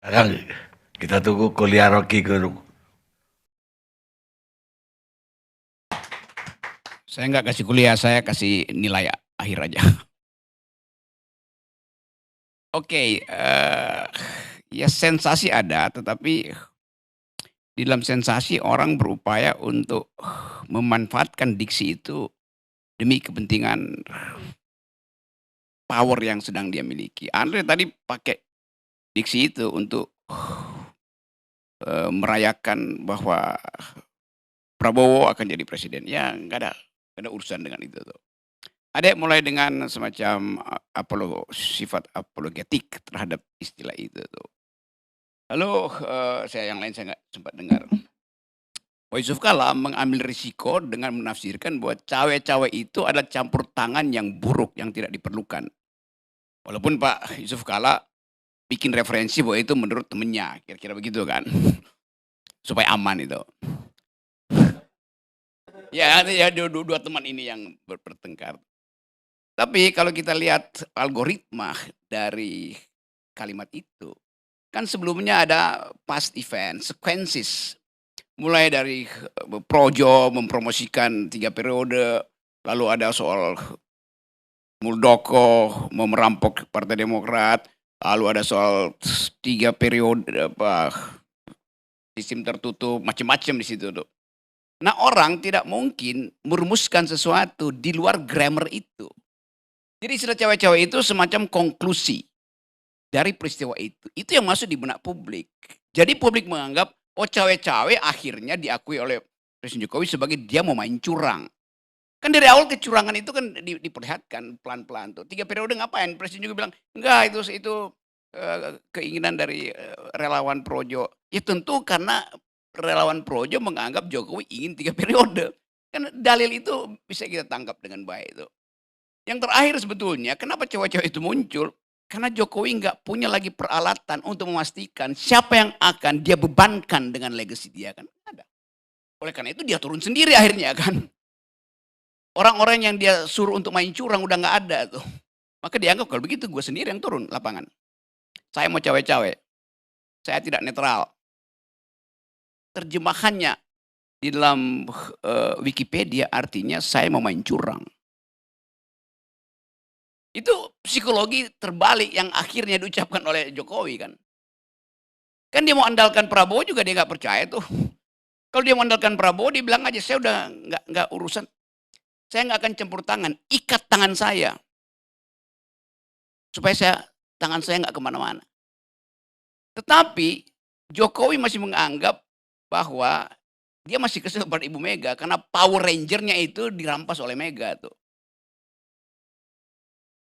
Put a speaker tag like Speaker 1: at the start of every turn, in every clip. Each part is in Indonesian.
Speaker 1: Sekarang kita tunggu kuliah Rocky Guru.
Speaker 2: Saya nggak kasih kuliah, saya kasih nilai akhir aja. Oke, ya sensasi ada, tetapi di dalam sensasi orang berupaya untuk memanfaatkan diksi itu demi kepentingan power yang sedang dia miliki. Andre tadi pakai diksi itu untuk merayakan bahwa Prabowo akan jadi presiden. Ya nggak ada urusan dengan itu tuh. Ada yang mulai dengan semacam sifat apologetik terhadap istilah itu tuh. Lalu saya yang lain saya nggak sempat dengar. Pak Yusuf Kala mengambil risiko dengan menafsirkan bahwa cawe-cawe itu adalah campur tangan yang buruk yang tidak diperlukan. Walaupun Pak Yusuf Kala bikin referensi bahwa itu menurut temennya, kira-kira begitu kan. Supaya aman itu. Ya dua teman ini yang bertengkar. Tapi kalau kita lihat algoritma dari kalimat itu, kan sebelumnya ada past event, sequences. Mulai dari Projo mempromosikan 3 periode, lalu ada soal Muldoko mau merampok Partai Demokrat, lalu ada soal 3 periode sistem tertutup, macam-macam di situ tuh. Nah, orang tidak mungkin merumuskan sesuatu di luar grammar itu. Jadi istilah cawe-cawe itu semacam konklusi dari peristiwa itu. Itu yang masuk di benak publik. Jadi publik menganggap, oh cawe-cawe akhirnya diakui oleh Presiden Jokowi sebagai dia mau main curang. Kan dari awal kecurangan itu kan diperlihatkan pelan-pelan tuh. 3 periode ngapain? Presiden juga bilang, enggak itu keinginan dari relawan Projo. Ya tentu karena relawan Projo menganggap Jokowi ingin 3 periode. Kan dalil itu bisa kita tangkap dengan baik itu. Yang terakhir sebetulnya, kenapa cewek-cewek itu muncul? Karena Jokowi nggak punya lagi peralatan untuk memastikan siapa yang akan dia bebankan dengan legacy dia kan ada. Oleh karena itu dia turun sendiri akhirnya kan. Orang-orang yang dia suruh untuk main curang udah nggak ada tuh. Maka dianggap kalau begitu gue sendiri yang turun lapangan. Saya mau cawe-cawe. Saya tidak netral. Terjemahannya di dalam Wikipedia artinya saya mau main curang. Itu psikologi terbalik yang akhirnya diucapkan oleh Jokowi kan. Kan dia mau andalkan Prabowo juga dia nggak percaya tuh. Kalau dia mau andalkan Prabowo dia bilang aja saya udah nggak urusan. Saya nggak akan campur tangan, ikat tangan saya. Supaya tangan saya nggak kemana-mana. Tetapi Jokowi masih menganggap bahwa dia masih kesel pada Ibu Mega karena Power Ranger-nya itu dirampas oleh Mega tuh.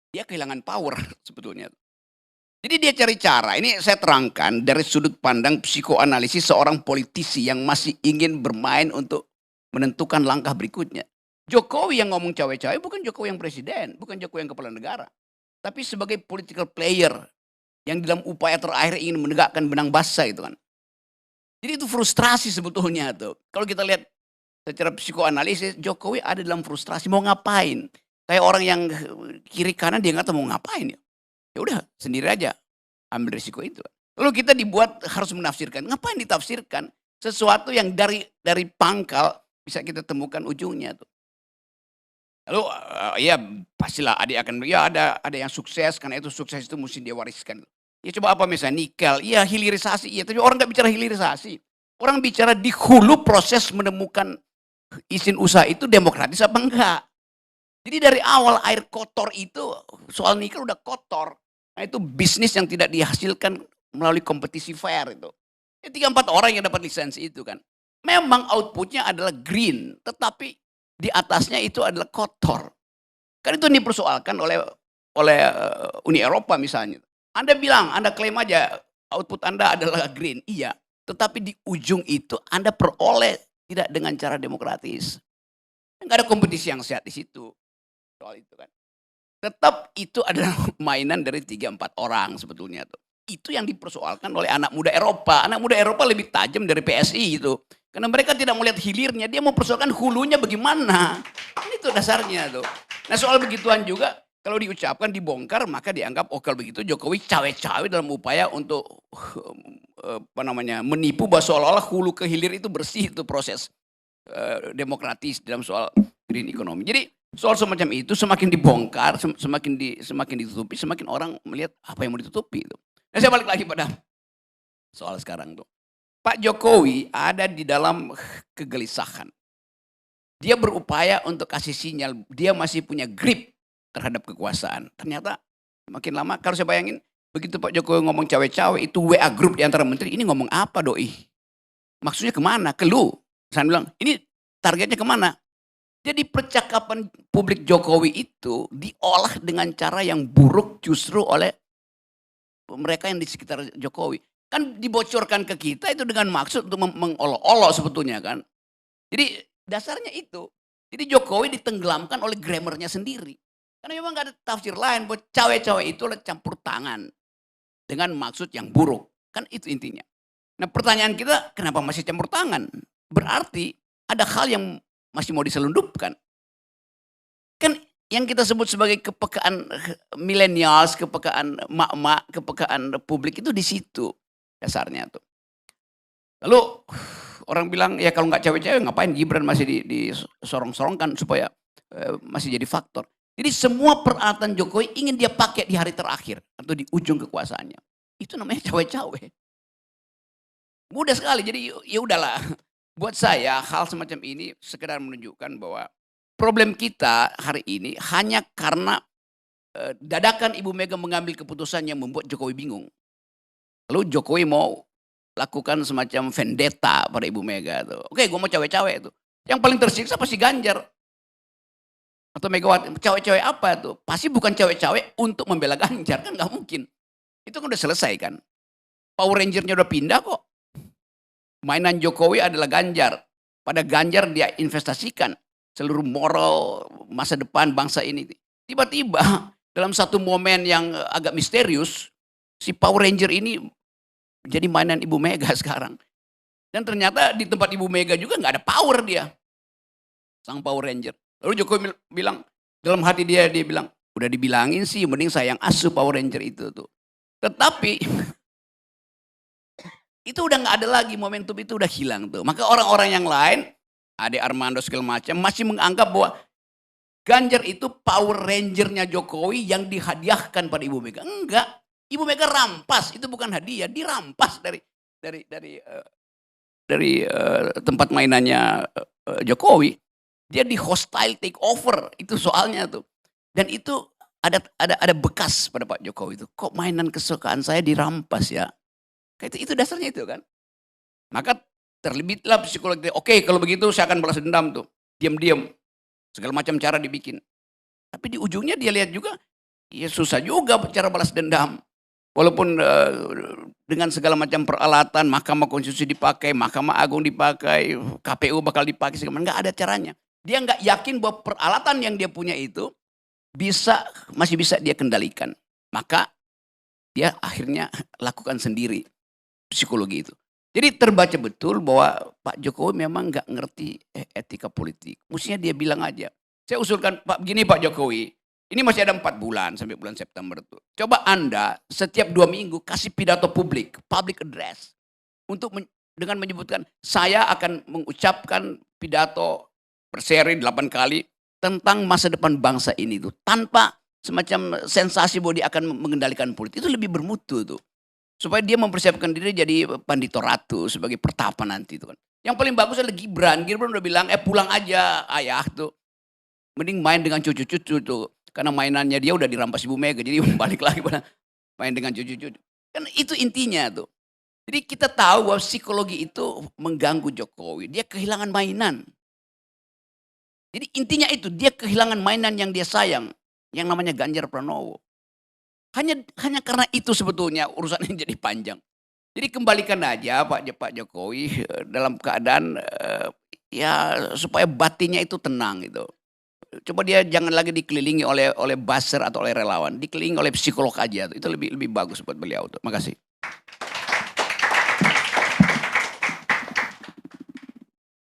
Speaker 2: Dia kehilangan power sebetulnya. Jadi dia cari cara, ini saya terangkan dari sudut pandang psikoanalisis seorang politisi yang masih ingin bermain untuk menentukan langkah berikutnya. Jokowi yang ngomong cawe-cawe bukan Jokowi yang presiden, bukan Jokowi yang kepala negara. Tapi sebagai political player yang dalam upaya terakhir ingin menegakkan benang basah itu kan. Jadi itu frustrasi sebetulnya tuh. Kalau kita lihat secara psikoanalisis, Jokowi ada dalam frustrasi mau ngapain. Kayak orang yang kiri kanan dia nggak tahu mau ngapain ya. Ya udah sendiri aja ambil risiko itu. Lalu kita dibuat harus menafsirkan. Ngapain ditafsirkan? Sesuatu yang dari pangkal bisa kita temukan ujungnya tuh. Lalu ya pastilah adik akan ya ada yang sukses karena itu sukses itu mesti dia wariskan. Ya coba apa misalnya nikel, iya hilirisasi, iya tapi orang nggak bicara hilirisasi. Orang bicara di hulu proses menemukan izin usaha itu demokratis apa enggak. Jadi dari awal air kotor itu, soal nikel udah kotor. Nah itu bisnis yang tidak dihasilkan melalui kompetisi fair itu. Ya 3-4 orang yang dapat lisensi itu kan. Memang outputnya adalah green, tetapi di atasnya itu adalah kotor. Kan itu dipersoalkan oleh Uni Eropa misalnya. Anda bilang, Anda klaim aja output Anda adalah green. Iya, tetapi di ujung itu Anda peroleh tidak dengan cara demokratis. Enggak ada kompetisi yang sehat di situ. Soal itu kan. Tetap itu adalah mainan dari 3-4 orang sebetulnya tuh. Itu yang dipersoalkan oleh anak muda Eropa. Anak muda Eropa lebih tajam dari PSI itu. Karena mereka tidak melihat hilirnya, dia mau persoalkan hulunya bagaimana. Itu dasarnya tuh. Nah soal begituan juga, Kalau diucapkan, dibongkar, maka dianggap, oh kalau begitu Jokowi cawe-cawe dalam upaya untuk menipu bahwa seolah-olah hulu ke hilir itu bersih, itu proses demokratis dalam soal green economy. Jadi soal semacam itu semakin dibongkar, semakin ditutupi, semakin orang melihat apa yang mau ditutupi itu. Nah, saya balik lagi pada soal sekarang tuh. Pak Jokowi ada di dalam kegelisahan. Dia berupaya untuk kasih sinyal dia masih punya grip terhadap kekuasaan. Ternyata makin lama, kalau saya bayangin, begitu Pak Jokowi ngomong cawe-cawe, itu WA grup di antara menteri, ini ngomong apa doi? Maksudnya kemana? Ke lu? Saya bilang, ini targetnya kemana? Jadi percakapan publik Jokowi itu diolah dengan cara yang buruk justru oleh mereka yang di sekitar Jokowi. Kan dibocorkan ke kita itu dengan maksud untuk mengolok-olok sebetulnya kan. Jadi dasarnya itu. Jadi Jokowi ditenggelamkan oleh grammarnya sendiri. Karena memang gak ada tafsir lain buat cawe-cawe itu adalah campur tangan dengan maksud yang buruk. Kan itu intinya. Nah pertanyaan kita, kenapa masih campur tangan? Berarti ada hal yang masih mau diselundupkan. Kan yang kita sebut sebagai kepekaan millennials, kepekaan mak-mak, kepekaan publik itu di situ dasarnya tuh. Lalu orang bilang, ya kalau nggak cawe-cawe ngapain Gibran masih disorong-sorongkan supaya masih jadi faktor. Jadi semua peralatan Jokowi ingin dia pakai di hari terakhir atau di ujung kekuasaannya. Itu namanya cawe-cawe. Mudah sekali, jadi ya udahlah. Buat saya hal semacam ini sekedar menunjukkan bahwa problem kita hari ini hanya karena dadakan Ibu Mega mengambil keputusan yang membuat Jokowi bingung. Lalu Jokowi mau lakukan semacam vendetta pada Ibu Mega tuh. Oke, gue mau cawe-cawe itu. Yang paling tersiksa pasti Ganjar atau Megawati. Cawe-cawe apa tuh? Pasti bukan cawe-cawe untuk membela Ganjar, kan nggak mungkin. Itu kan udah selesai kan. Power Ranger-nya udah pindah kok. Mainan Jokowi adalah Ganjar. Pada Ganjar dia investasikan seluruh moral masa depan bangsa ini. Tiba-tiba dalam satu momen yang agak misterius, si Power Ranger ini jadi mainan Ibu Mega sekarang. Dan ternyata di tempat Ibu Mega juga nggak ada power dia. Sang Power Ranger. Lalu Jokowi bilang, dalam hati dia bilang, udah dibilangin sih mending saya yang asuh Power Ranger itu tuh. Tetapi itu udah nggak ada lagi, momentum itu udah hilang tuh. Maka orang-orang yang lain, Ade Armando segala macam, masih menganggap bahwa Ganjar itu Power Ranger-nya Jokowi yang dihadiahkan pada Ibu Mega. Enggak, Ibu Mega rampas, itu bukan hadiah, dirampas dari tempat mainannya Jokowi. Dia di hostile take over, itu soalnya tuh. Dan itu ada bekas pada Pak Jokowi itu. Kok mainan kesukaan saya dirampas ya? Itu dasarnya itu kan. Maka terlibatlah psikologi. Oke, kalau begitu saya akan balas dendam tuh. Diam-diam. Segala macam cara dibikin. Tapi di ujungnya dia lihat juga, ya susah juga cara balas dendam. Walaupun dengan segala macam peralatan, Mahkamah Konstitusi dipakai, Mahkamah Agung dipakai, KPU bakal dipakai, nggak ada caranya. Dia nggak yakin bahwa peralatan yang dia punya itu masih bisa dia kendalikan. Maka dia akhirnya lakukan sendiri psikologi itu. Jadi terbaca betul bahwa Pak Jokowi memang nggak ngerti etika politik. Mestinya dia bilang aja. Saya usulkan, Pak begini Pak Jokowi, ini masih ada 4 bulan sampai bulan September tuh. Coba Anda setiap 2 minggu kasih pidato public address. Dengan menyebutkan, saya akan mengucapkan pidato berseri 8 kali tentang masa depan bangsa ini tuh. Tanpa semacam sensasi bahwa dia akan mengendalikan politik. Itu lebih bermutu tuh. Supaya dia mempersiapkan diri jadi Pandito Ratu sebagai pertapa nanti itu kan. Yang paling bagus adalah Gibran. Gibran udah bilang, pulang aja ayah tuh. Mending main dengan cucu-cucu tuh. Karena mainannya dia udah dirampas Ibu Mega. Jadi balik lagi pada main dengan cucu-cucu. Kan itu intinya tuh. Jadi kita tahu bahwa psikologi itu mengganggu Jokowi. Dia kehilangan mainan. Jadi intinya itu, dia kehilangan mainan yang dia sayang. Yang namanya Ganjar Pranowo. Hanya karena itu sebetulnya urusannya jadi panjang. Jadi kembalikan aja Pak Jokowi dalam keadaan ya supaya batinnya itu tenang gitu. Coba dia jangan lagi dikelilingi oleh buzzer atau oleh relawan, dikelilingi oleh psikolog aja. Itu lebih bagus buat beliau. Terima kasih.